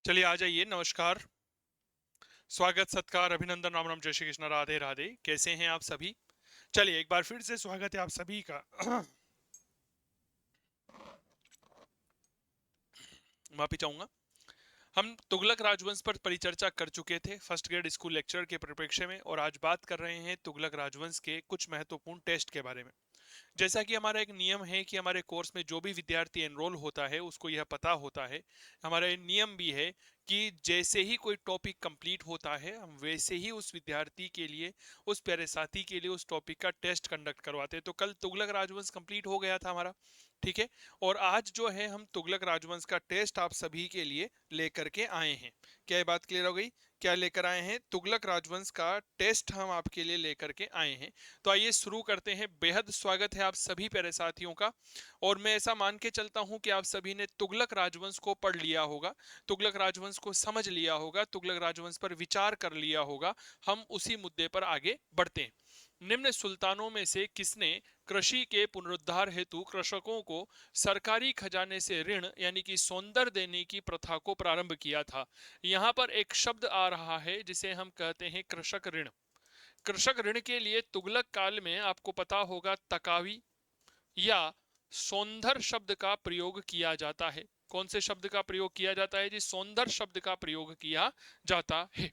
चलिए आ जाइए। नमस्कार, स्वागत, सत्कार, अभिनंदन, राम राम, जय श्री कृष्ण, राधे राधे। कैसे हैं आप सभी? चलिए एक बार फिर से स्वागत है आप सभी का। माफी चाहूंगा। हम तुगलक राजवंश पर परिचर्चा कर चुके थे फर्स्ट ग्रेड स्कूल लेक्चर के परिप्रेक्ष्य में, और आज बात कर रहे हैं तुगलक राजवंश के कुछ महत्वपूर्ण टेस्ट के बारे में। जैसा कि हमारा एक नियम है कि हमारे कोर्स में जो भी विद्यार्थी एनरोल होता है उसको यह पता होता है, हमारा ये नियम भी है कि जैसे ही कोई टॉपिक कंप्लीट होता है हम वैसे ही उस विद्यार्थी के लिए, उस प्यारे साथी के लिए उस टॉपिक का टेस्ट कंडक्ट करवाते हैं। तो कल तुगलक राजवंश कंप्लीट हो गया था हमारा, ठीक है। और आज जो है हम तुगलक राजवंश का टेस्ट आप सभी के लिए लेकर के आए हैं। क्या ये बात क्लियर हो गई? क्या लेकर आए हैं? तुगलक राजवंश का टेस्ट हम आपके लिए लेकर के आए हैं। तो आइए शुरू करते हैं। बेहद स्वागत है आप सभी प्यारे साथियों का। और मैं ऐसा मान के चलता हूं कि आप सभी ने तुगलक राजवंश को पढ़ लिया होगा, तुगलक राजवंश को समझ लिया होगा, तुगलक राजवंश पर विचार कर लिया होगा। हम उसी मुद्दे पर आगे बढ़ते हैं। निम्न सुल्तानों में से किसने कृषि के पुनरुद्धार हेतु कृषकों को सरकारी खजाने से ऋण यानी कि सौंदर्य देने की प्रथा को प्रारंभ किया था? यहां पर एक शब्द आ रहा है जिसे हम कहते हैं कृषक ऋण। कृषक ऋण के लिए तुगलक काल में आपको पता होगा तकावी या सौंदर्य शब्द का प्रयोग किया जाता है। कौन से शब्द का प्रयोग किया जाता है जी? सौंदर्य शब्द का प्रयोग किया जाता है।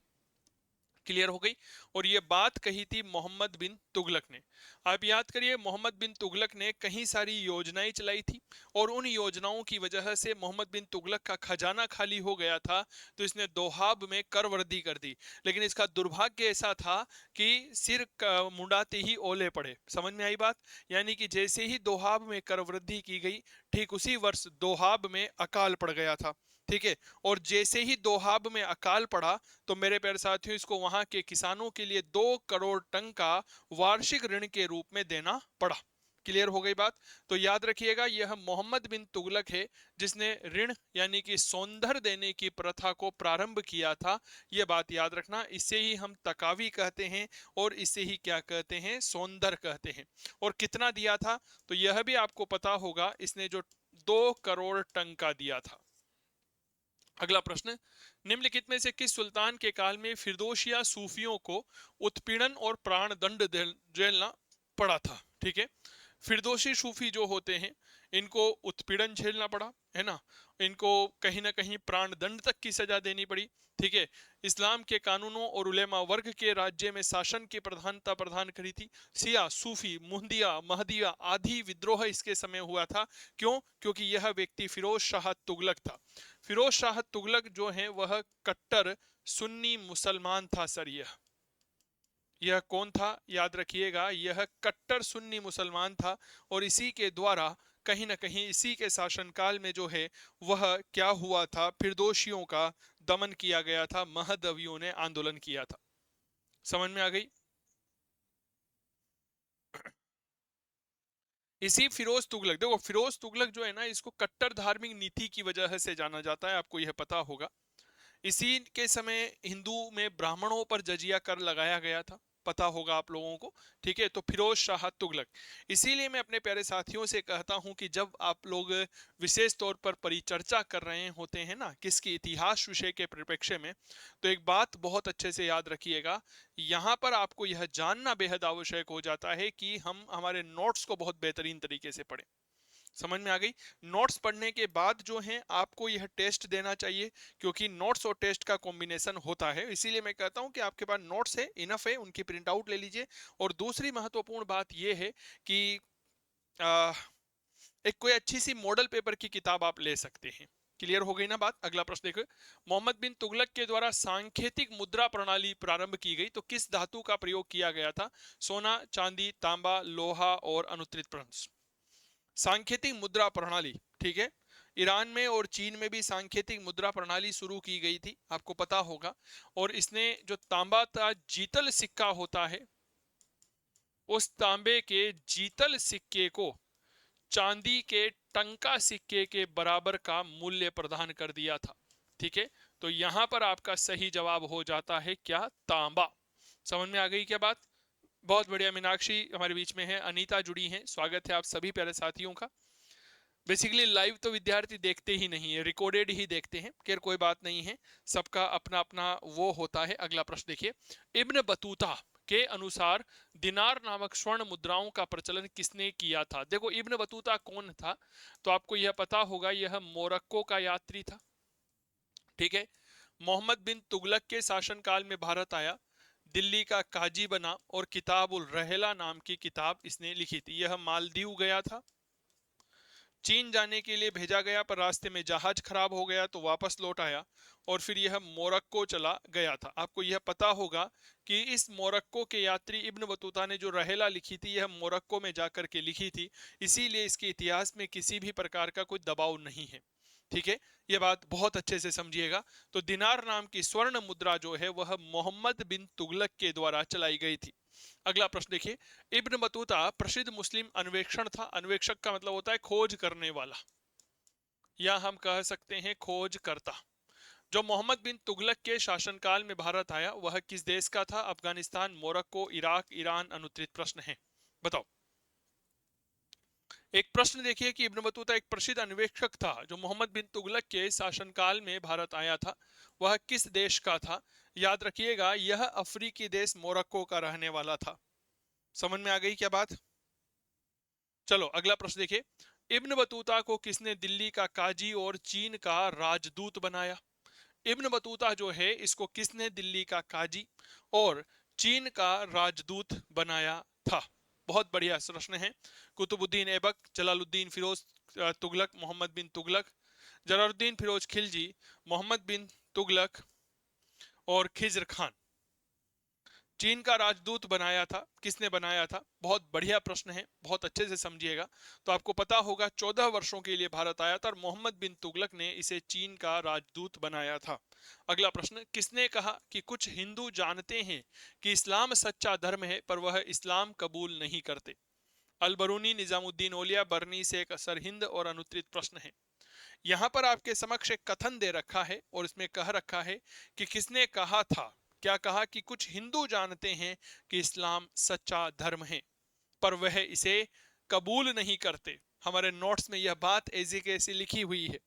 क्लियर हो गई। और ये बात कही थी मोहम्मद बिन तुगलक ने। आप याद करिए, मोहम्मद बिन तुगलक ने कई सारी योजनाएं चलाई थी, और उन योजनाओं की वजह से मोहम्मद बिन तुगलक का खजाना खाली हो गया था, तो इसने दोहाब में कर वृद्धि कर दी। लेकिन इसका दुर्भाग्य ऐसा था कि सिर मुंडाते ही ओले पड़े। समझ में आई बात? यानी कि जैसे ही दोहाब में कर वृद्धि की गई, ठीक उसी वर्ष दोहाब में अकाल पड़ गया था, ठीक है। और जैसे ही दोहाब में अकाल पड़ा, तो मेरे प्यारे साथियों इसको वहां के किसानों के लिए 2 करोड़ टन का वार्षिक ऋण के रूप में देना पड़ा। क्लियर हो गई बात? तो याद रखिएगा, यह मोहम्मद बिन तुगलक है जिसने ऋण यानी कि सौंदर्य देने की प्रथा को प्रारंभ किया था। यह बात याद रखना। इसे ही हम तकावी कहते हैं, और इसे ही क्या कहते हैं? सौंदर्य कहते हैं। और कितना दिया था तो यह भी आपको पता होगा, इसने जो 2 करोड़ टन का दिया था। अगला प्रश्न, निम्नलिखित में से किस सुल्तान के काल में फिरदोसिया सूफियों को उत्पीड़न और प्राण दंड झेलना पड़ा था? ठीक है। फिरदोसी सूफी जो होते हैं, इनको उत्पीड़न झेलना पड़ा, है ना। इनको कहीं ना कहीं प्राण दंड तक की सजा देनी पड़ी, ठीक है। इस्लाम के कानूनों और उलेमा वर्ग के राज्य में शासन की प्रधानता प्रदान करी थी। सिया, सूफी, मुहदिया, महदिया आदि विद्रोह इसके समय हुआ था। क्यों? क्योंकि यह व्यक्ति फिरोज शाह तुगलक था। फिरोज शाह तुगलक जो है वह कट्टर सुन्नी मुसलमान था सर। यह कौन था? याद रखिएगा, यह कट्टर सुन्नी मुसलमान था। और इसी के द्वारा कहीं ना कहीं इसी के शासनकाल में जो है वह क्या हुआ था, फिरदोसियों का दमन किया गया था, महदवियों ने आंदोलन किया था। समझ में आ गई? इसी फिरोज तुगलक, देखो फिरोज तुगलक जो है ना, इसको कट्टर धार्मिक नीति की वजह से जाना जाता है, आपको यह पता होगा। इसी के समय हिंदू में ब्राह्मणों पर जजिया कर लगाया गया था, पता होगा आप लोगों को, ठीक है। तो फिरोज शाह तुगलक। इसीलिए मैं अपने प्यारे साथियों से कहता हूं कि जब आप लोग विशेष तौर पर परिचर्चा कर रहे होते हैं ना किसकी, इतिहास विषय के परिप्रेक्ष्य में, तो एक बात बहुत अच्छे से याद रखिएगा। यहां पर आपको यह जानना बेहद आवश्यक हो जाता है कि हम हमारे नोट्स को बहुत बेहतरीन तरीके से पढ़ें। समझ में आ गई? नोट्स पढ़ने के बाद जो है आपको यह टेस्ट देना चाहिए, क्योंकि नोट्स और टेस्ट का कॉम्बिनेशन होता है। इसीलिए मैं कहता हूं कि आपके पास नोट्स है, इनफ है, उनकी प्रिंट आउट ले लीजिए। और दूसरी महत्वपूर्ण बात यह है कि आ, एक कोई अच्छी सी मॉडल पेपर की किताब आप ले सकते हैं। क्लियर हो गई ना बात? अगला प्रश्न देखो, मोहम्मद बिन तुगलक के द्वारा सांकेतिक मुद्रा प्रणाली प्रारंभ की गई तो किस धातु का प्रयोग किया गया था? सोना, चांदी, तांबा, लोहा और अनुत्तरित प्रश्न। सांकेतिक मुद्रा प्रणाली, ठीक है। ईरान में और चीन में भी सांकेतिक मुद्रा प्रणाली शुरू की गई थी, आपको पता होगा। और इसने जो तांबा का जीतल सिक्का होता है, उस तांबे के जीतल सिक्के को चांदी के टंका सिक्के के बराबर का मूल्य प्रदान कर दिया था, ठीक है। तो यहां पर आपका सही जवाब हो जाता है क्या? तांबा। समझ में आ गई क्या बात? बहुत बढ़िया। मीनाक्षी हमारे बीच में है, अनीता जुड़ी हैं, स्वागत है आप सभी प्यारे साथियों का। बेसिकली लाइव तो विद्यार्थी देखते ही नहीं है, रिकॉर्डेड ही देखते हैं। खैर कोई बात नहीं है, सबका अपना अपना वो होता है। अगला प्रश्न देखिए, इब्न बतूता के अनुसार दिनार नामक स्वर्ण मुद्राओं का प्रचलन किसने किया था? देखो इब्न बतूता कौन था, तो आपको यह पता होगा, यह मोरक्को का यात्री था। ठीक है, मोहम्मद बिन तुगलक के शासनकाल में भारत आया, दिल्ली का काजी बना और किताब उल रहला नाम की किताब इसने लिखी थी। यह मालदीव गया था, चीन जाने के लिए भेजा गया, पर रास्ते में जहाज खराब हो गया तो वापस लौट आया और फिर यह मोरक्को चला गया था। आपको यह पता होगा कि इस मोरक्को के यात्री इब्न बतूता ने जो रहेला लिखी थी, यह मोरक्को में जाकर के लिखी थी, इसीलिए इसके इतिहास में किसी भी प्रकार का कोई दबाव नहीं है। ठीक है, यह बात बहुत अच्छे से समझिएगा। तो दिनार नाम की स्वर्ण मुद्रा जो है वह मोहम्मद बिन तुगलक के द्वारा चलाई गई थी। अगला प्रश्न देखिए, इब्न बतूता प्रसिद्ध मुस्लिम अन्वेषण था। अन्वेषक का मतलब होता है खोज करने वाला, या हम कह सकते हैं खोज करता। जो मोहम्मद बिन तुगलक के शासनकाल में भारत आया वह किस देश का था? Afghanistan, Morocco, Iraq, Iran. अनुत्तरित प्रश्न है, बताओ। एक प्रश्न देखिए कि इब्न बतूता एक प्रसिद्ध अन्वेषक था जो मोहम्मद बिन तुगलक के शासनकाल में भारत आया था, वह किस देश का था? याद रखिएगा, यह अफ्रीकी देश मोरक्को का रहने वाला था। समझ में आ गई क्या बात? चलो अगला प्रश्न देखिए, इब्न बतूता को किसने दिल्ली का काजी और चीन का राजदूत बनाया? इब्न बतूता जो है इसको किसने दिल्ली का काजी और चीन का राजदूत बनाया था? बहुत बढ़िया प्रश्न है। कुतुबुद्दीन ऐबक, जलालुद्दीन फिरोज तुगलक, मोहम्मद बिन तुगलक, जलालुद्दीन फिरोज खिलजी, मोहम्मद बिन तुगलक और खिज्र खान। चीन का राजदूत बनाया था, किसने बनाया था? बहुत बढ़िया प्रश्न है, बहुत अच्छे से समझिएगा। तो आपको पता होगा 14 वर्षों के लिए भारत आया था और मोहम्मद बिन तुगलक ने इसे चीन का राजदूत बनाया था। अगला प्रश्न, किसने कहा कि कुछ हिंदू जानते हैं कि इस्लाम सच्चा धर्म है पर वह इस्लाम कबूल नहीं करते? अल बरूनी, निजामुद्दीन औलिया, बरनी, शेख सरहिंद और अनुत्तरित प्रश्न है। यहां पर आपके समक्ष एक कथन दे रखा है और इसमें कह रखा है कि किसने कहा था। क्या कहा? कि कुछ हिंदू जानते हैं कि इस्लाम सच्चा धर्म है पर वह इसे कबूल नहीं करते। हमारे नोट्स में यह बात ऐसी कैसी लिखी हुई है।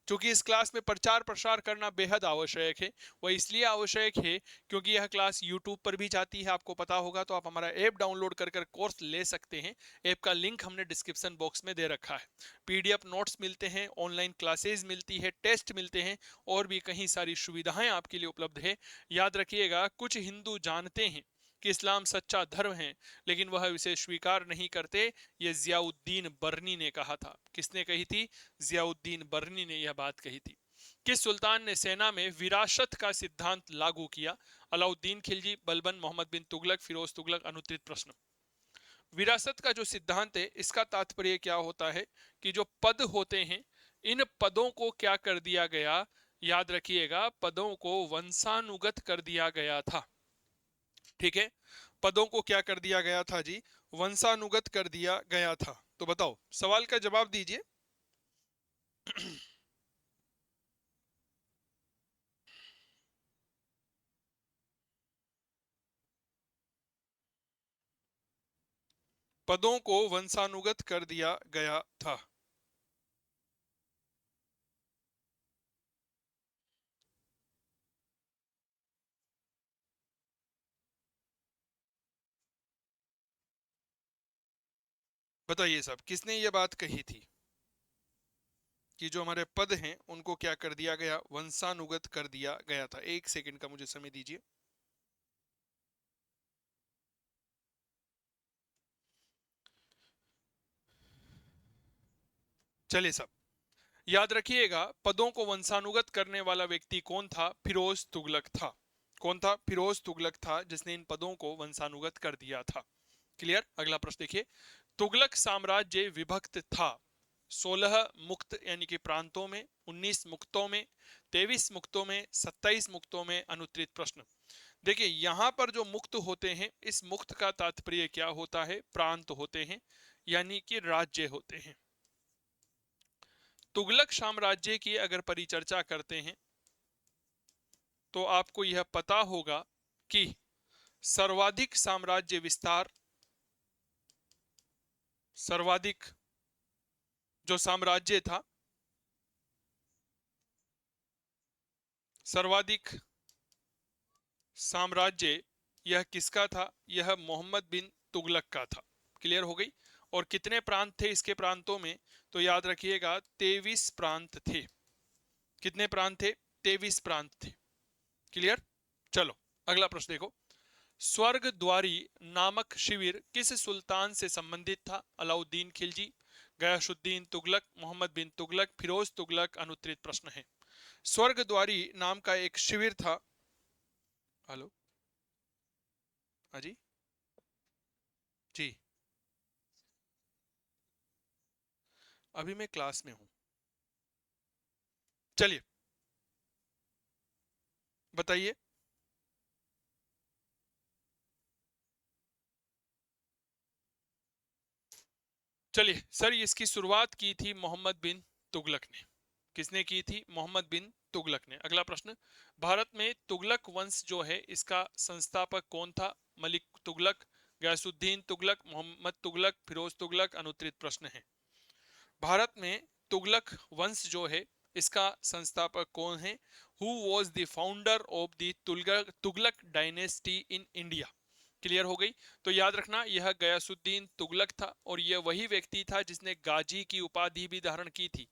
क्योंकि इस क्लास में प्रचार प्रसार करना बेहद आवश्यक है। वह इसलिए आवश्यक है क्योंकि यह क्लास यूट्यूब पर भी जाती है, आपको पता होगा। तो आप हमारा ऐप डाउनलोड कर कर कोर्स ले सकते हैं। ऐप का लिंक हमने डिस्क्रिप्शन बॉक्स में दे रखा है। पीडीएफ नोट्स मिलते हैं, ऑनलाइन क्लासेस मिलती है, टेस्ट मिलते हैं और भी कई सारी सुविधाएं आपके लिए उपलब्ध है। याद रखिएगा, कुछ हिंदू जानते हैं कि इस्लाम सच्चा धर्म है लेकिन वह इसे स्वीकार नहीं करते। यह जियाउद्दीन बरनी ने कहा था। किसने कही थी? जियाउद्दीन बरनी ने यह बात कही थी। किस सुल्तान ने सेना में विरासत का सिद्धांत लागू किया? अलाउद्दीन खिलजी, बलबन, मोहम्मद बिन तुगलक, फिरोज तुगलक। अनुत्तरित प्रश्न। विरासत का जो सिद्धांत है इसका तात्पर्य क्या होता है कि जो पद होते हैं, इन पदों को क्या कर दिया गया? याद रखिएगा, पदों को वंशानुगत कर दिया गया था। ठीक है, पदों को क्या कर दिया गया था जी? वंशानुगत कर दिया गया था। तो बताओ, सवाल का जवाब दीजिए। पदों को वंशानुगत कर दिया गया था। बताइए साहब, किसने ये बात कही थी कि जो हमारे पद हैं उनको क्या कर दिया गया? वंशानुगत कर दिया गया था। एक सेकंड का मुझे समय दीजिए। चलिए साहब, याद रखिएगा, पदों को वंशानुगत करने वाला व्यक्ति कौन था? फिरोज तुगलक था। कौन था? फिरोज तुगलक था जिसने इन पदों को वंशानुगत कर दिया था। क्लियर? अगला प्रश्न देखिए, तुगलक साम्राज्य विभक्त था 16 मुक्त यानी कि प्रांतों में, 19 मुक्तों में, 23 मुक्तों में, 27 मुक्तों में। अनुत्तरित प्रश्न। देखिए यहां पर जो मुक्त होते हैं, इस मुक्त का तात्पर्य क्या होता है? प्रांत होते हैं यानी कि राज्य होते हैं। तुगलक साम्राज्य की अगर परिचर्चा करते हैं तो आपको यह पता होगा कि सर्वाधिक साम्राज्य विस्तार, सर्वाधिक जो साम्राज्य था, सर्वाधिक साम्राज्य यह किसका था? यह मोहम्मद बिन तुगलक का था। क्लियर हो गई। और कितने प्रांत थे इसके प्रांतों में? तो याद रखिएगा 23 प्रांत थे। कितने प्रांत थे? 23 प्रांत थे। क्लियर। चलो अगला प्रश्न देखो। स्वर्ग द्वारी नामक शिविर किस सुल्तान से संबंधित था? अलाउद्दीन खिलजी, गयासुद्दीन तुगलक, मोहम्मद बिन तुगलक, फिरोज तुगलक। अनुत्तरित प्रश्न है। स्वर्ग द्वारी नाम का एक शिविर था। हेलो, हाँ जी जी, अभी मैं क्लास में हूं। चलिए बताइए। चलिए सर, इसकी शुरुआत की थी मोहम्मद बिन तुगलक ने। किसने की थी? मोहम्मद बिन तुगलक ने। अगला प्रश्न, भारत में तुगलक वंश जो है इसका संस्थापक कौन था? मलिक तुगलक, गयासुद्दीन तुगलक, मोहम्मद तुगलक, फिरोज तुगलक। अनुत्तरित प्रश्न है। भारत में तुगलक वंश जो है इसका संस्थापक कौन है? Who was the founder of the Tughlaq dynasty in India? Clear हो गई। तो याद रखना यह गयासुद्दीन तुगलक था और यह वही व्यक्ति था जिसने गाजी की उपाधि भी धारण की थी।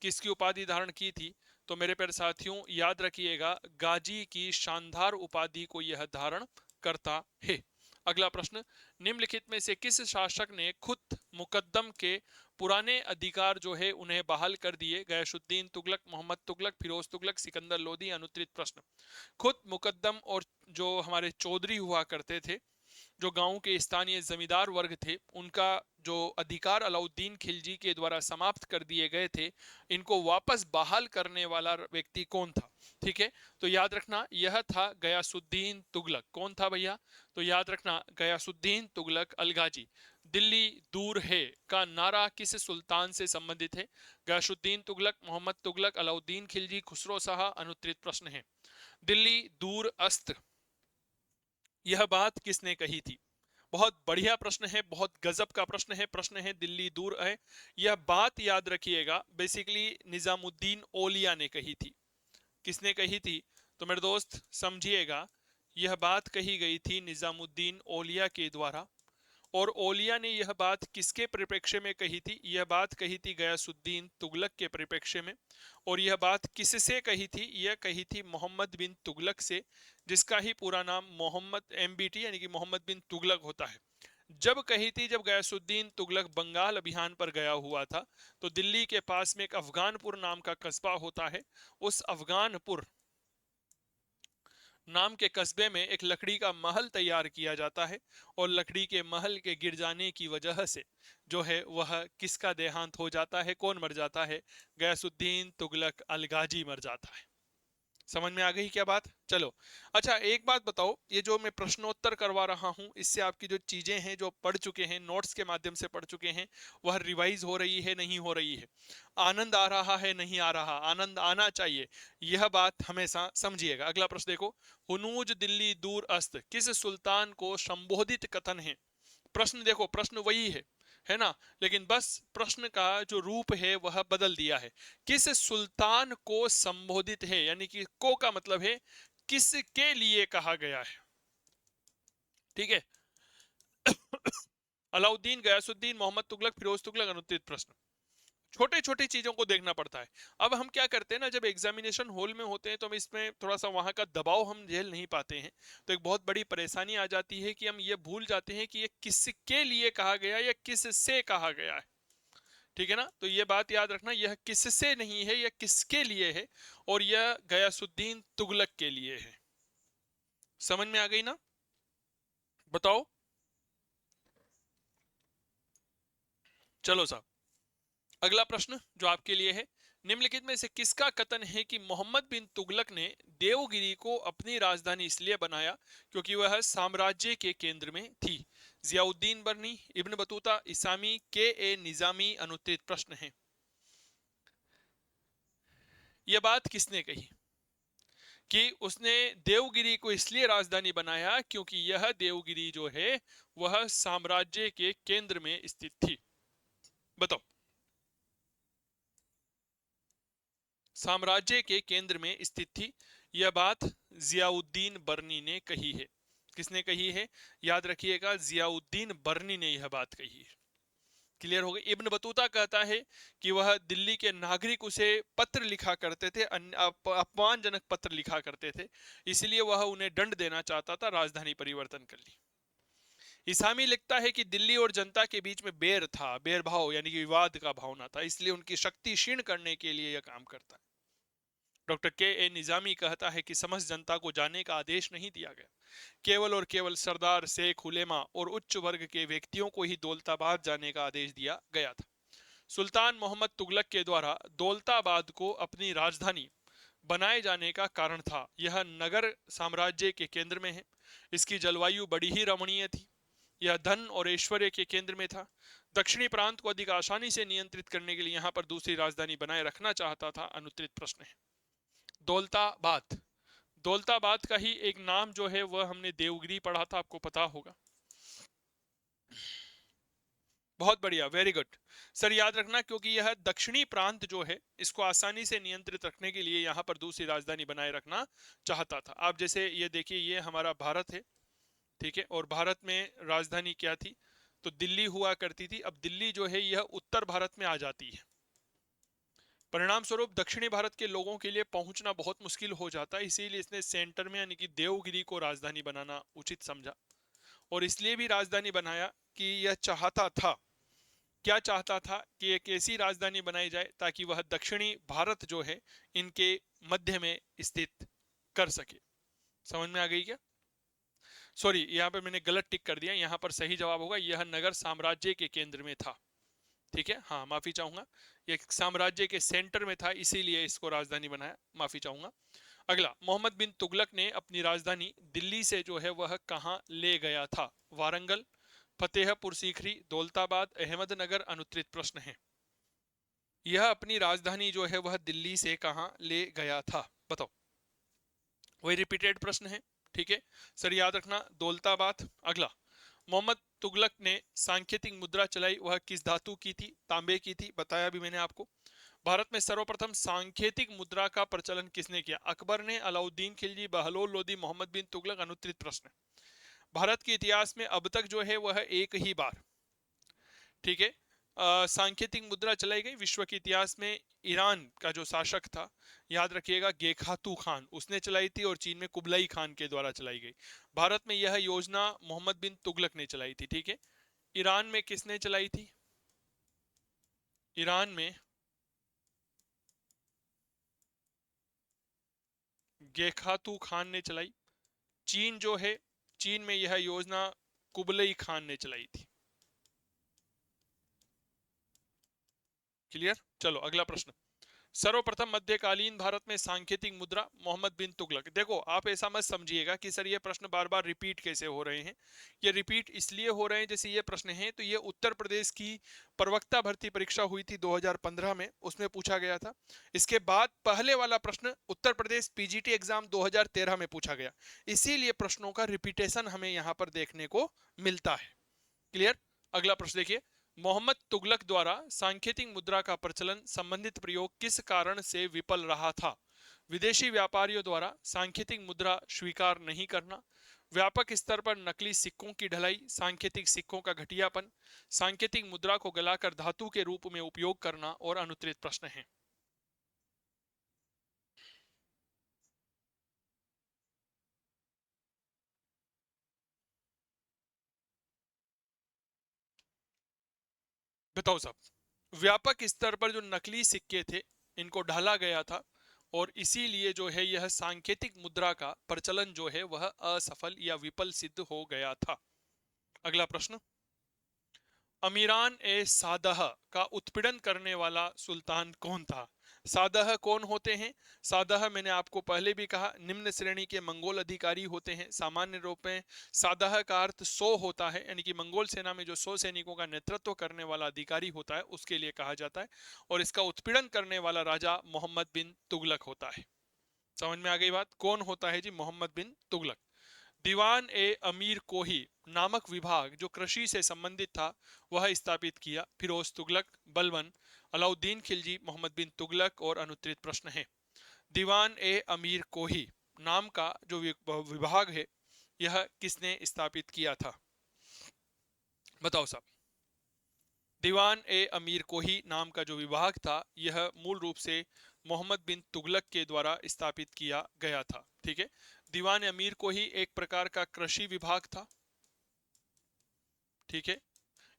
किसकी उपाधि धारण की थी? तो मेरे प्यारे साथियों याद रखिएगा, गाजी की शानदार उपाधि को यह धारण करता है। अगला प्रश्न, निम्नलिखित में से किस शासक ने खुद मुकद्दम के पुराने अधिकार जो है उन्हें बहाल कर दिए? गयासुद्दीन तुगलक, मोहम्मद तुगलक, फिरोज तुगलक, सिकंदर लोदी। अनुत्तरित प्रश्न, खुद मुकद्दम और जो हमारे चौधरी हुआ करते थे, जो गांव के स्थानीय जमींदार वर्ग थे, उनका जो अधिकार अलाउद्दीन खिलजी के द्वारा समाप्त कर दिए गए थे, इनको वापस बहाल करने वाला व्यक्ति कौन था? ठीक है, तो याद रखना यह था गयासुद्दीन तुगलक। कौन था भैया? तो याद रखना गयासुद्दीन तुगलक अलगाजी। दिल्ली दूर है का नारा किस सुल्तान से संबंधित है? गयासुद्दीन तुगलक, मोहम्मद तुगलक, अलाउद्दीन खिलजी, खुसरो शाह। अनुत्तरित प्रश्न है। दिल्ली दूर अस्त, यह बात किसने कही थी? बहुत बढ़िया प्रश्न है, बहुत गजब का प्रश्न है। प्रश्न है दिल्ली दूर है, यह बात याद रखिएगा बेसिकली निजामुद्दीन औलिया ने कही थी। किसने कही थी? तो मेरे दोस्त समझिएगा, यह बात कही गई थी निजामुद्दीन औलिया के द्वारा। और औलिया ने यह बात किसके परिप्रेक्ष्य में कही थी? यह बात कही थी गयासुद्दीन तुगलक के परिप्रेक्ष्य में। और यह बात किससे कही थी? यह कही थी मोहम्मद बिन तुगलक से, जिसका ही पूरा नाम मोहम्मद एमबीटी यानी कि मोहम्मद बिन तुगलक होता है। जब कही थी, जब गयासुद्दीन तुगलक बंगाल अभियान पर गया हुआ था, तो दिल्ली के पास में एक अफगानपुर नाम का कस्बा होता है। उस अफगानपुर नाम के कस्बे में एक लकड़ी का महल तैयार किया जाता है। और लकड़ी के महल के गिर जाने की वजह से जो है वह किसका देहांत हो जाता है? कौन मर जाता है? गयासुद्दीन तुगलक अलगाजी मर जाता है। समझ में आ गई क्या बात? चलो अच्छा, एक बात बताओ, ये जो मैं प्रश्नोत्तर करवा रहा हूं, इससे आपकी जो चीजें हैं जो पढ़ चुके हैं, नोट्स के माध्यम से पढ़ चुके हैं, वह रिवाइज हो रही है नहीं हो रही है? आनंद आ रहा है नहीं आ रहा? आनंद आना चाहिए, यह बात हमेशा समझिएगा। अगला प्रश्न देखो, हुनूज दिल्ली दूर अस्त किस सुल्तान को संबोधित कथन है? प्रश्न देखो, प्रश्न वही है ना, लेकिन बस प्रश्न का जो रूप है वह बदल दिया है। किस सुल्तान को संबोधित है, यानी कि को का मतलब है किसके लिए कहा गया है। ठीक है, अलाउद्दीन, गयासुद्दीन, मोहम्मद तुगलक, फिरोज तुगलक। अनुत्तरित प्रश्न, छोटे छोटे चीजों को देखना पड़ता है। अब हम क्या करते हैं ना, जब एग्जामिनेशन हॉल में होते हैं तो हम इसमें थोड़ा सा वहां का दबाव हम झेल नहीं पाते हैं, तो एक बहुत बड़ी परेशानी आ जाती है कि हम ये भूल जाते हैं कि ये किसके लिए कहा गया या किससे कहा गया है। ठीक है ना, तो ये बात याद रखना, यह किससे नहीं है, यह किसके लिए है। और यह गयासुद्दीन तुगलक के लिए है। समझ में आ गई ना? बताओ। चलो साहब, अगला प्रश्न जो आपके लिए है, निम्नलिखित में से किसका कथन है कि मोहम्मद बिन तुगलक ने देवगिरी को अपनी राजधानी इसलिए बनाया क्योंकि वह साम्राज्य के केंद्र में थी? जियाउद्दीन बर्नी, इब्न बतूता, इसामी, के ए निजामी। अनुत्तरित प्रश्न है। यह बात किसने कही कि उसने देवगिरी को इसलिए राजधानी बनाया क्योंकि यह देवगिरी जो है वह साम्राज्य के केंद्र में स्थित थी? बताओ। साम्राज्य के केंद्र में स्थित थी। यह बात जियाउद्दीन बर्नी ने कही है। किसने कही है? याद रखिएगा, जियाउद्दीन बर्नी ने यह बात कही है। क्लियर हो गई। इब्न बतूता कहता है कि वह दिल्ली के नागरिक उसे पत्र लिखा करते थे, अपमानजनक पत्र लिखा करते थे, इसलिए वह उन्हें दंड देना चाहता था, राजधानी परिवर्तन कर ली। इसामी लिखता है कि दिल्ली और जनता के बीच में बैर था, बैर भाव यानी कि विवाद का भावना था, इसलिए उनकी शक्ति क्षीण करने के लिए यह काम करता है। डॉक्टर के ए निजामी कहता है कि समस्त जनता को जाने का आदेश नहीं दिया गया, केवल और केवल सरदार, शेख, उलेमा और उच्च वर्ग के व्यक्तियों को ही दौलताबाद जाने का आदेश दिया गया था। सुल्तान मोहम्मद तुगलक के द्वारा दौलताबाद को अपनी राजधानी बनाए जाने का कारण था। यह नगर साम्राज्य के केंद्र में है, इसकी जलवायु बड़ी ही रमणीय थी, यह धन और ऐश्वर्य के केंद्र में था। दक्षिणी प्रांत को अधिक आसानी से नियंत्रित करने के लिए यहाँ पर दूसरी राजधानी बनाए रखना चाहता था। अनुत्तरित प्रश्न है। दौलताबाद, दौलताबाद का ही एक नाम जो है वह हमने देवगिरी पढ़ा था, आपको पता होगा। बहुत बढ़िया, वेरी गुड सर। याद रखना, क्योंकि यह दक्षिणी प्रांत जो है इसको आसानी से नियंत्रित रखने के लिए यहाँ पर दूसरी राजधानी बनाए रखना चाहता था। आप जैसे ये देखिए, ये हमारा भारत है, ठीक है, और भारत में राजधानी क्या थी? तो दिल्ली हुआ करती थी। अब दिल्ली जो है यह उत्तर भारत में आ जाती है, परिणाम स्वरूप दक्षिणी भारत के लोगों के लिए पहुंचना बहुत मुश्किल हो जाता है, इसीलिए इसने सेंटर में यानी कि देवगिरी को राजधानी बनाना उचित समझा। और इसलिए भी राजधानी बनाया कि यह चाहता था, क्या चाहता था कि एक ऐसी राजधानी बनाई जाए ताकि वह दक्षिणी भारत जो है इनके मध्य में स्थित कर सके। समझ में आ गई क्या? सॉरी, यहाँ पर मैंने गलत टिक कर दिया, यहाँ पर सही जवाब होगा यह नगर साम्राज्य के केंद्र में था। ठीक है, हाँ माफी चाहूंगा, ये साम्राज्य के सेंटर में था, इसीलिए इसको राजधानी बनाया, माफी चाहूंगा। अगला, मोहम्मद बिन तुगलक ने अपनी राजधानी दिल्ली से जो है वह कहाँ ले गया था? वारंगल, फतेहपुर सीकरी, दौलताबाद, अहमदनगर। अनुत्तरित प्रश्न है। यह अपनी राजधानी जो है वह दिल्ली से कहाँ ले गया था, बताओ। वही रिपीटेड प्रश्न है, ठीक है सर, याद रखना दौलताबाद। अगला, मोहम्मद तुगलक ने सांकेतिक मुद्रा चलाई, वह किस धातु की थी? तांबे की थी, बताया भी मैंने आपको। भारत में सर्वप्रथम सांकेतिक मुद्रा का प्रचलन किसने किया? अकबर ने, अलाउद्दीन खिलजी, बहलोल लोदी, मोहम्मद बिन तुगलक। अनुत्तरित प्रश्न। भारत के इतिहास में अब तक जो है वह एक ही बार, ठीक है, सांकेतिक मुद्रा चलाई गई। विश्व के इतिहास में ईरान का जो शासक था, याद रखिएगा, गेखातू खान, उसने चलाई थी, और चीन में कुबलाई खान के द्वारा चलाई गई। भारत में यह योजना मोहम्मद बिन तुगलक ने चलाई थी, ठीक है। ईरान में किसने चलाई थी? ईरान में गेखातू खान ने चलाई। चीन जो है, चीन में यह योजना कुबलई खान ने चलाई थी। क्लियर? चलो अगला प्रश्न। सर्वप्रथम मध्यकालीन भारत में सांकेतिक मुद्रा, मोहम्मद बिन तुगलक। देखो, आप ऐसा मत समझिएगा कि सर ये प्रश्न बार बार रिपीट कैसे हो रहे हैं। ये रिपीट इसलिए हो रहे हैं, जैसे ये प्रश्न है तो ये उत्तर प्रदेश की प्रवक्ता भर्ती परीक्षा हुई थी 2015 में, उसमें पूछा गया था। इसके बाद पहले वाला प्रश्न उत्तर प्रदेश पीजीटी एग्जाम 2013 में पूछा गया, इसीलिए प्रश्नों का रिपीटेशन हमें यहाँ पर देखने को मिलता है। क्लियर? अगला प्रश्न देखिए, मोहम्मद तुगलक द्वारा सांकेतिक मुद्रा का प्रचलन संबंधित प्रयोग किस कारण से विफल रहा था? विदेशी व्यापारियों द्वारा सांकेतिक मुद्रा स्वीकार नहीं करना, व्यापक स्तर पर नकली सिक्कों की ढलाई, सांकेतिक सिक्कों का घटियापन, सांकेतिक मुद्रा को गलाकर धातु के रूप में उपयोग करना। और अनुत्तरित प्रश्न है। बताओ साहब। व्यापक स्तर पर जो नकली सिक्के थे इनको ढाला गया था, और इसीलिए जो है यह सांकेतिक मुद्रा का प्रचलन जो है वह असफल या विफल सिद्ध हो गया था। अगला प्रश्न, अमीरान ए सादह का उत्पीड़न करने वाला सुल्तान कौन था? सादह कौन होते हैं? सादह मैंने आपको पहले भी कहा, निम्न श्रेणी के मंगोल अधिकारी होते हैं। सामान्य रूप में सादह का अर्थ 100 होता है, यानी कि मंगोल सेना में जो 100 सैनिकों का नेतृत्व करने वाला अधिकारी होता है उसके लिए कहा जाता है। और इसका उत्पीड़न करने वाला राजा मोहम्मद बिन तुगलक होता है। समझ में आ गई बात? कौन होता है जी? मोहम्मद बिन तुगलक। दीवान ए अमीर कोही नामक विभाग जो कृषि से संबंधित था वह स्थापित किया। फिरोज तुगलक, बलबन, अलाउद्दीन खिलजी, मोहम्मद बिन तुगलक और अनुत्तरित प्रश्न है। दीवान ए अमीर कोही नाम का जो विभाग है यह किसने स्थापित किया था? बताओ साहब। दीवान ए अमीर कोही नाम का जो विभाग था यह मूल रूप से मोहम्मद बिन तुगलक के द्वारा स्थापित किया गया था। ठीक है। दीवान अमीर कोही एक प्रकार का कृषि विभाग था। ठीक है।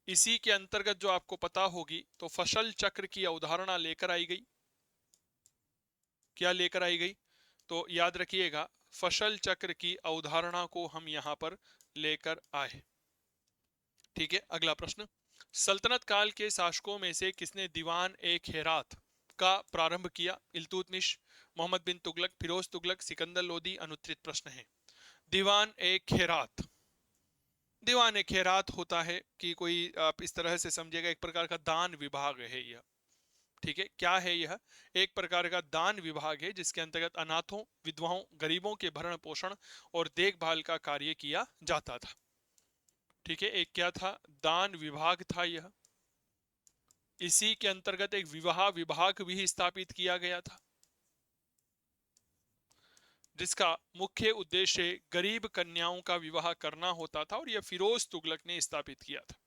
इसी के अंतर्गत जो आपको पता होगी तो फसल चक्र की अवधारणा लेकर आई गई। क्या लेकर आई गई? तो याद रखिएगा, फसल चक्र की अवधारणा को हम यहां पर लेकर आए। ठीक है। अगला प्रश्न, सल्तनत काल के शासकों में से किसने दीवान ए हेरात का प्रारंभ किया? इल्तुतमिश, मोहम्मद बिन तुगलक, फिरोज तुगलक, सिकंदर लोदी। अनुत्तरित प्रश्न है। दीवान ए हेरात, दीवान ए हेरात होता है कि कोई आप इस तरह से समझिएगा एक प्रकार का दान विभाग है यह। ठीक है। क्या है यह? एक प्रकार का दान विभाग है जिसके अंतर्गत अनाथों, विधवाओं, गरीबों के भरण पोषण और देखभाल का कार्य किया जाता था। ठीक है। एक क्या था? दान विभाग था यह। इसी के अंतर्गत एक विवाह विभाग भी स्थापित किया गया था जिसका मुख्य उद्देश्य गरीब कन्याओं का विवाह करना होता था और यह फिरोज तुगलक ने स्थापित किया था।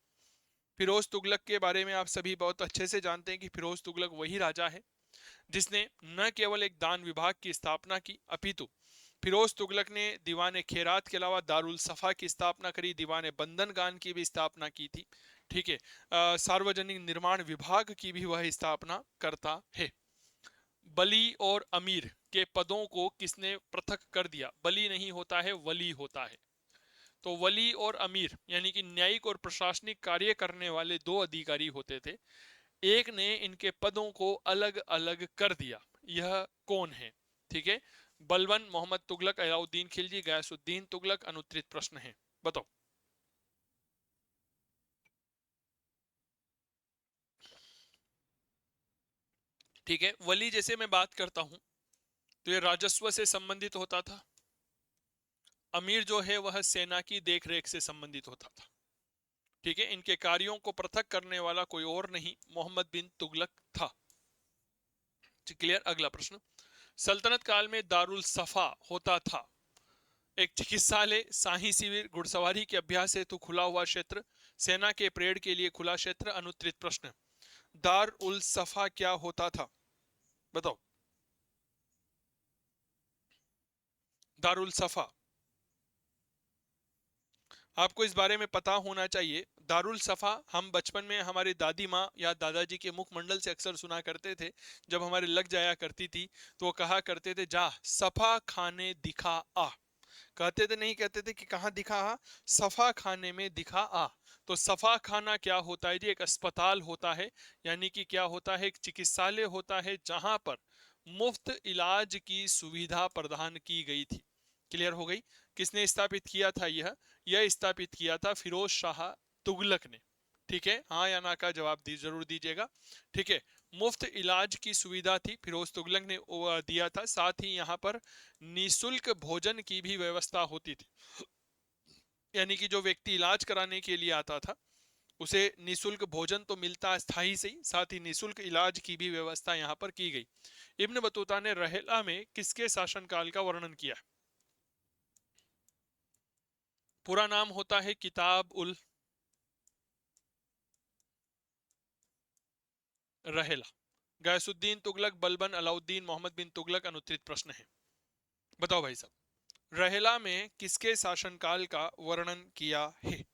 फिरोज तुगलक के बारे में आप सभी बहुत अच्छे से जानते हैं कि फिरोज तुगलक वही राजा है जिसने न केवल एक दान विभाग की स्थापना की अपितु फिरोज तुगलक ने दीवान खेरात के अलावा दारुल सफा की स्थापना करी, दीवान बंदनगान की भी स्थापना की थी। ठीक है। सार्वजनिक निर्माण विभाग की भी वह स्थापना करता है। बली और अमीर के पदों को किसने पृथक कर दिया? बली नहीं होता है, वली होता है। तो वली और अमीर यानी कि न्यायिक और प्रशासनिक कार्य करने वाले दो अधिकारी होते थे। एक ने इनके पदों को अलग अलग कर दिया। यह कौन है? ठीक है। बलबन, मोहम्मद तुगलक, अलाउद्दीन खिलजी, गयासुद्दीन तुगलक। अनुत्तरित प्रश्न है, बताओ। ठीक है। वली जैसे मैं बात करता हूं तो ये राजस्व से संबंधित होता था। अमीर जो है वह सेना की देखरेख से संबंधित होता था। ठीक है। इनके कार्यों को पृथक करने वाला कोई और नहीं, मोहम्मद बिन तुगलक था। क्लियर। अगला प्रश्न, सल्तनत काल में दारुल सफा होता था एक चिकित्सालय, शाही शिविर, घुड़सवारी के अभ्यास हेतु खुला हुआ क्षेत्र, सेना के परेड के लिए खुला क्षेत्र। अनुत्तरित प्रश्न, दार उल सफा क्या होता था? बताओ। दारुल सफा आपको इस बारे में पता होना चाहिए। दारुल सफा हम बचपन में हमारी दादी माँ या दादाजी के मुखमंडल से अक्सर सुना करते थे। जब हमारे लग जाया करती थी तो वो कहा करते थे, जा सफा खाने दिखा आ। कहते थे, नहीं कहते थे कि कहाँ दिखा आ, सफा खाने में दिखा आ। तो सफा खाना क्या होता है जी? एक अस्पताल होता है, यानी कि क्या होता है? एक चिकित्सालय होता है जहां पर मुफ्त इलाज की सुविधा प्रदान की गई थी। क्लियर हो गई? किसने स्थापित किया था यह स्थापित किया था फिरोज शाह तुगलक ने। ठीक है। हाँ या ना का जवाब जरूर दीजिएगा। ठीक है। मुफ्त इलाज की सुविधा थी, फिरोज तुगलक ने दिया था। साथ ही यहाँ पर निशुल्क भोजन की भी व्यवस्था होती थी, यानी कि जो व्यक्ति इलाज कराने के लिए आता था उसे निशुल्क भोजन तो मिलता स्थायी से ही, साथ ही निशुल्क इलाज की भी व्यवस्था यहाँ पर की गई। इब्न बतूता ने रहेला में किसके शासनकाल का वर्णन किया? पूरा नाम होता है किताब उल रहेला। गयासुद्दीन तुगलक, बलबन, अलाउद्दीन, मोहम्मद बिन तुगलक। अनुत्तरित प्रश्न है, बताओ भाई साहब। रहेला में किसके शासनकाल का वर्णन किया है?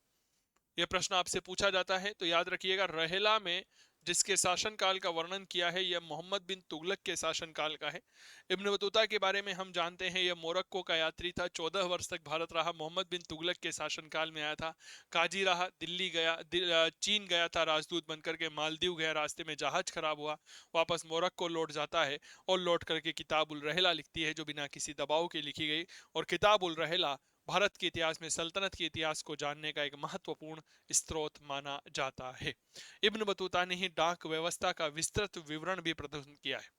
यह प्रश्न आपसे पूछा जाता है तो याद रखिएगा, रहेला में जिसके शासनकाल का वर्णन किया है यह मोहम्मद बिन तुगलक के शासनकाल का है। इब्न बतूता के बारे में हम जानते हैं यह मोरक्को का यात्री था, 14 वर्ष तक भारत रहा, मोहम्मद बिन तुगलक के शासनकाल में आया था। काजी रहा, दिल्ली गया, चीन गया था राजदूत बनकर के, मालदीव गया, रास्ते में जहाज खराब हुआ, वापस मोरक्को लौट जाता है और लौट करके किताब उल रहेला लिखती है जो बिना किसी दबाव के लिखी गई। और किताब उल रहेला भारत के इतिहास में सल्तनत के इतिहास को जानने का एक महत्वपूर्ण स्रोत माना जाता है। इब्न बतूता ने ही डाक व्यवस्था का विस्तृत विवरण भी प्रदान किया है।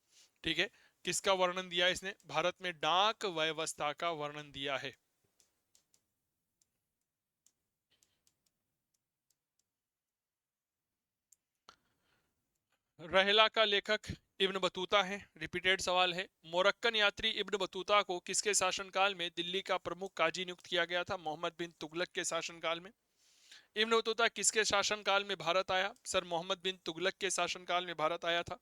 ठीक है। किसका वर्णन दिया है इसने? भारत में डाक व्यवस्था का वर्णन दिया है। रहला का लेखक इब्न बतूता है, रिपीटेड सवाल है। मोरक्कन यात्री इब्न बतूता को किसके शासनकाल में दिल्ली का प्रमुख काजी नियुक्त किया गया था? मोहम्मद बिन तुगलक के शासनकाल में। इब्न बतूता किसके शासनकाल में भारत आया? सर मोहम्मद बिन तुगलक के शासनकाल में भारत आया था।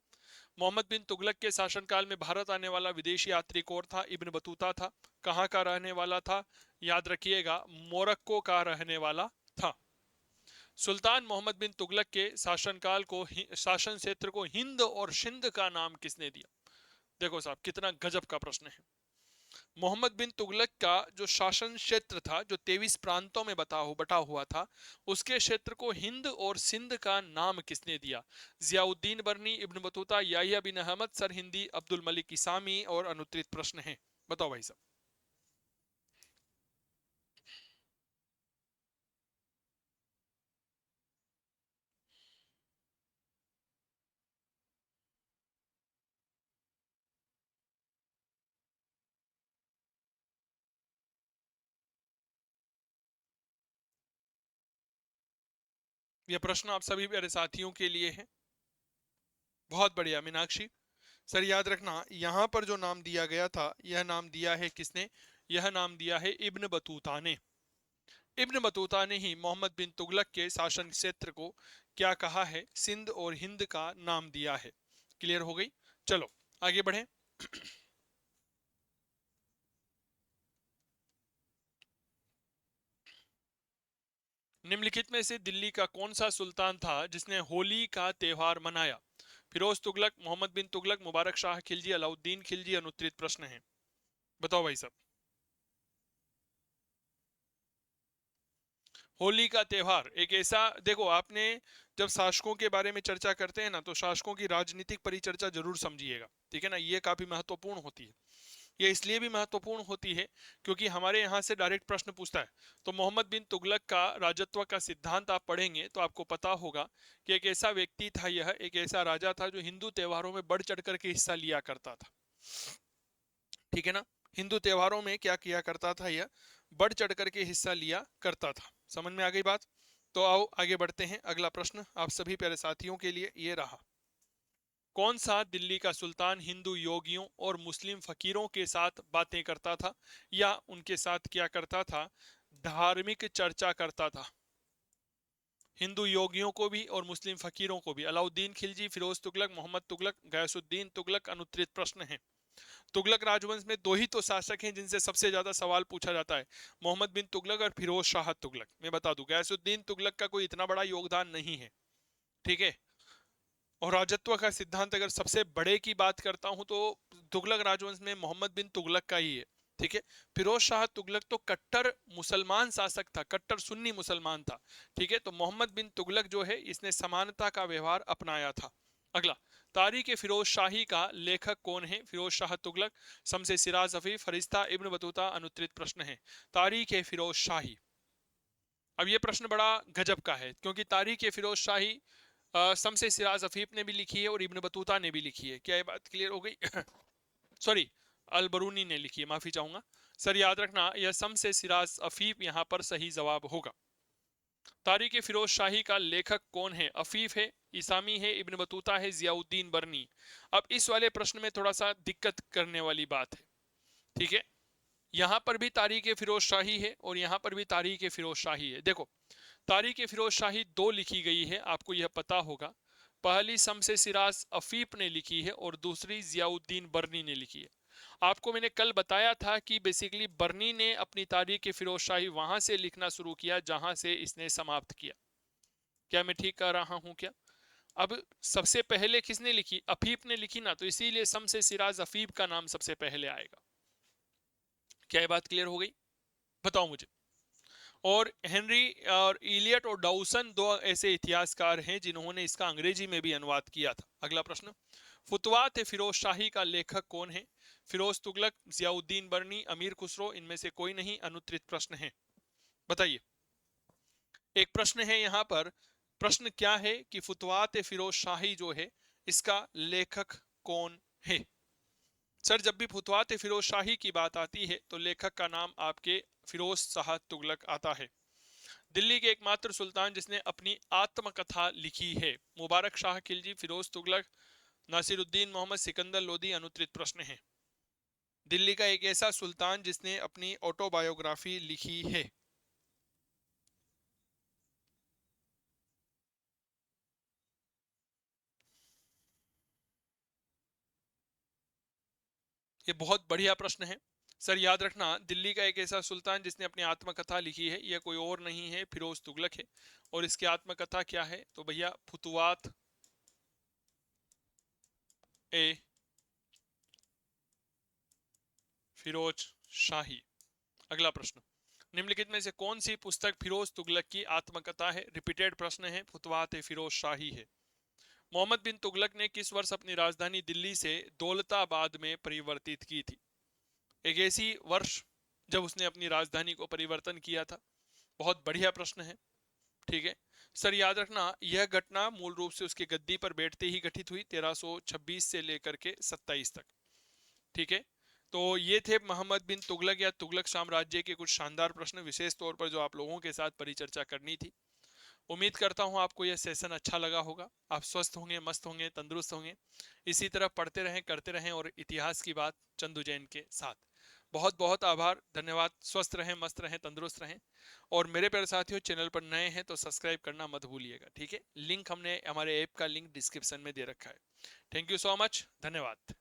मोहम्मद बिन तुगलक के शासनकाल में भारत आने वाला विदेशी यात्री कौन था? इब्न बतूता था। कहाँ का रहने वाला था? याद रखिएगा, मोरक्को का रहने वाला था। सुल्तान मोहम्मद बिन तुगलक के शासनकाल को, शासन क्षेत्र को हिंद और सिंध का नाम किसने दिया? देखो साहब, कितना गजब का प्रश्न है। मोहम्मद बिन तुगलक का जो शासन क्षेत्र था, जो 23 प्रांतों में बटा हुआ था, उसके क्षेत्र को हिंद और सिंध का नाम किसने दिया? जियाउद्दीन बरनी, इब्न बतूता, याहिया बिन अहमद, सर हिंदी, अब्दुल मलिक इसामी और अनुत्तरित प्रश्न है। बताओ भाई साहब। यह प्रश्न आप सभी मेरे साथियों के लिए है। बहुत बढ़िया मीनाक्षी। सर याद रखना, यहां पर जो नाम दिया गया था, यह नाम दिया है किसने? यह नाम दिया है इब्न बतूता ने। इब्न बतूता ने ही मोहम्मद बिन तुगलक के शासन क्षेत्र को क्या कहा है? सिंध और हिंद का नाम दिया है। क्लियर हो गई? चलो आगे बढ़े। निम्नलिखित में से दिल्ली का कौन सा सुल्तान था जिसने होली का त्योहार मनाया? फिरोज तुगलक, मोहम्मद बिन तुगलक, मुबारक शाह खिलजी, अलाउद्दीन खिलजी। अनुत्तरित प्रश्न है। बताओ भाई साहब। होली का त्योहार एक ऐसा, देखो आपने जब शासकों के बारे में चर्चा करते हैं ना, तो शासकों की राजनीतिक परिचर्चा जरूर समझिएगा, ठीक है ना। ये काफी महत्वपूर्ण होती है। ये इसलिए भी महत्वपूर्ण होती है क्योंकि हमारे यहाँ से डायरेक्ट प्रश्न पूछता है। तो मोहम्मद बिन तुगलक का राजत्व का सिद्धांत आप पढ़ेंगे तो आपको पता होगा कि एक ऐसा व्यक्ति था, यह एक ऐसा राजा था जो हिंदू त्योहारों में बढ़ चढ़ करके हिस्सा लिया करता था, ठीक है ना। हिंदू त्योहारों में क्या किया करता था? यह बढ़ चढ़ करके हिस्सा लिया करता था। समझ में आ गई बात? तो आओ आगे बढ़ते हैं। अगला प्रश्न आप सभी प्यारे साथियों के लिए ये रहा। कौन सा दिल्ली का सुल्तान हिंदू योगियों और मुस्लिम फकीरों के साथ बातें करता था या उनके साथ क्या करता था? धार्मिक चर्चा करता था। हिंदू योगियों को भी और मुस्लिम फकीरों को भी। अलाउद्दीन खिलजी, फिरोज तुगलक, मोहम्मद तुगलक, गयासुद्दीन तुगलक। अनुत्तरित प्रश्न है। तुगलक राजवंश में दो ही तो शासक हैं जिनसे सबसे ज्यादा सवाल पूछा जाता है, मोहम्मद बिन तुगलक और फिरोज शाह तुगलक। मैं बता दूं, गयासुद्दीन तुगलक का कोई इतना बड़ा योगदान नहीं है, ठीक है। और राजत्व का सिद्धांत अगर सबसे बड़े की बात करता हूं तो तुगलक राजवंश में मोहम्मद बिन तुगलक का ही है, ठीक है। फिरोज शाह तुगलक तो कट्टर मुसलमान शासक था, कट्टर सुन्नी मुसलमान था, ठीक है। तो मोहम्मद बिन तुगलक जो है, इसने समानता का व्यवहार अपनाया था। अगला, तारीख फिरोज शाही का लेखक कौन है? फिरोज शाह तुगलक, शमसे सिराज अफीफ, फरिश्ता, इब्न बतूता। अनुत्तरित प्रश्न है। तारीख फिरोज शाही। अब ये प्रश्न बड़ा गजब का है क्योंकि तारीख फिरोज शाही शमसे सिराज अफीफ ने भी लिखी है और इब्न बतूता ने भी लिखी है। क्या ये बात क्लियर हो गई? सॉरी, अल बरूनी ने लिखी है, माफी चाहूंगा सर। याद रखना, यह शमसे सिराज अफीफ यहाँ पर सही जवाब होगा। तारीख फिरोज शाही का लेखक कौन है? अफीफ है, इसामी है, इब्न बतूता है, जियाउद्दीन बरनी। अब इस वाले प्रश्न में थोड़ा सा दिक्कत करने वाली बात है, ठीक है। यहां पर भी तारीख फिरोज शाही है और यहां पर भी तारीख फिरोज शाही है। देखो, तारीख फिरोज शाही दो लिखी गई है, आपको यह पता होगा। पहली शमसे सिराज अफीफ ने लिखी है और दूसरी जियाउद्दीन बरनी ने लिखी है। आपको मैंने कल बताया था कि बेसिकली बरनी ने अपनी तारीख फिरोज शाही वहां से लिखना शुरू किया जहां से इसने समाप्त किया। क्या मैं ठीक कर रहा हूं क्या? अब सबसे पहले किसने लिखी? अफीफ ने लिखी ना, तो इसीलिए शमसे सिराज अफीफ का नाम सबसे पहले आएगा। क्या ये बात क्लियर हो गई? बताओ मुझे। और हेनरी और इलियट और डाउसन दो ऐसे इतिहासकार हैं जिन्होंने इसका अंग्रेजी में भी अनुवाद किया था। अगला प्रश्न, फुतवात फिरोज शाही का लेखक कौन है? फिरोज तुगलक, जियाउद्दीन बरनी, अमीर खुसरो। इनमें से कोई नहीं। अनुत्तरित प्रश्न है। बताइए। एक प्रश्न है यहाँ पर। प्रश्न क्या है कि फुतवात फिरोज शाही जो है, इसका लेखक कौन है? सर जब भी फुतवात फिरोज शाही की बात आती है तो लेखक का नाम आपके फिरोज शाह तुगलक आता है। दिल्ली के एकमात्र सुल्तान जिसने अपनी आत्मकथा लिखी है? मुबारक शाह खिलजी, फिरोज तुगलक, नासिरुद्दीन मोहम्मद, सिकंदर लोदी। अनुत्तरित प्रश्न है। दिल्ली का एक ऐसा सुल्तान जिसने अपनी ऑटोबायोग्राफी लिखी है? ये बहुत बढ़िया प्रश्न है सर। याद रखना, दिल्ली का एक ऐसा सुल्तान जिसने अपनी आत्मकथा लिखी है, यह कोई और नहीं है, फिरोज तुगलक है। और इसकी आत्मकथा क्या है? तो भैया फुतुवात ए फिरोज शाही। अगला प्रश्न, निम्नलिखित में से कौन सी पुस्तक फिरोज तुगलक की आत्मकथा है? रिपीटेड प्रश्न है, फुतवात फिरोज शाही है। मोहम्मद बिन तुगलक ने किस वर्ष अपनी राजधानी दिल्ली से दौलताबाद में परिवर्तित की थी? एक ऐसी वर्ष जब उसने अपनी राजधानी को परिवर्तन किया था। बहुत बढ़िया प्रश्न है। ठीक है सर, याद रखना, यह घटना मूल रूप से उसके गद्दी पर बैठते ही घटित हुई, 1326 से लेकर के 27 तक। ठीक है, तो ये थे मोहम्मद बिन तुगलक या तुगलक साम्राज्य के कुछ शानदार प्रश्न, विशेष तौर पर जो आप लोगों के साथ परिचर्चा करनी थी। उम्मीद करता हूं आपको यह सेशन अच्छा लगा होगा। आप स्वस्थ होंगे, मस्त होंगे, तंदुरुस्त होंगे। इसी तरह पढ़ते रहें, करते रहें, और इतिहास की बात चंदू जैन के साथ। बहुत बहुत आभार, धन्यवाद। स्वस्थ रहें, मस्त रहें, तंदुरुस्त रहें। और मेरे प्यारे साथियों, चैनल पर नए हैं तो सब्सक्राइब करना मत भूलिएगा। ठीक है, लिंक हमने हमारे ऐप का लिंक डिस्क्रिप्शन में दे रखा है। थैंक यू सो मच, धन्यवाद।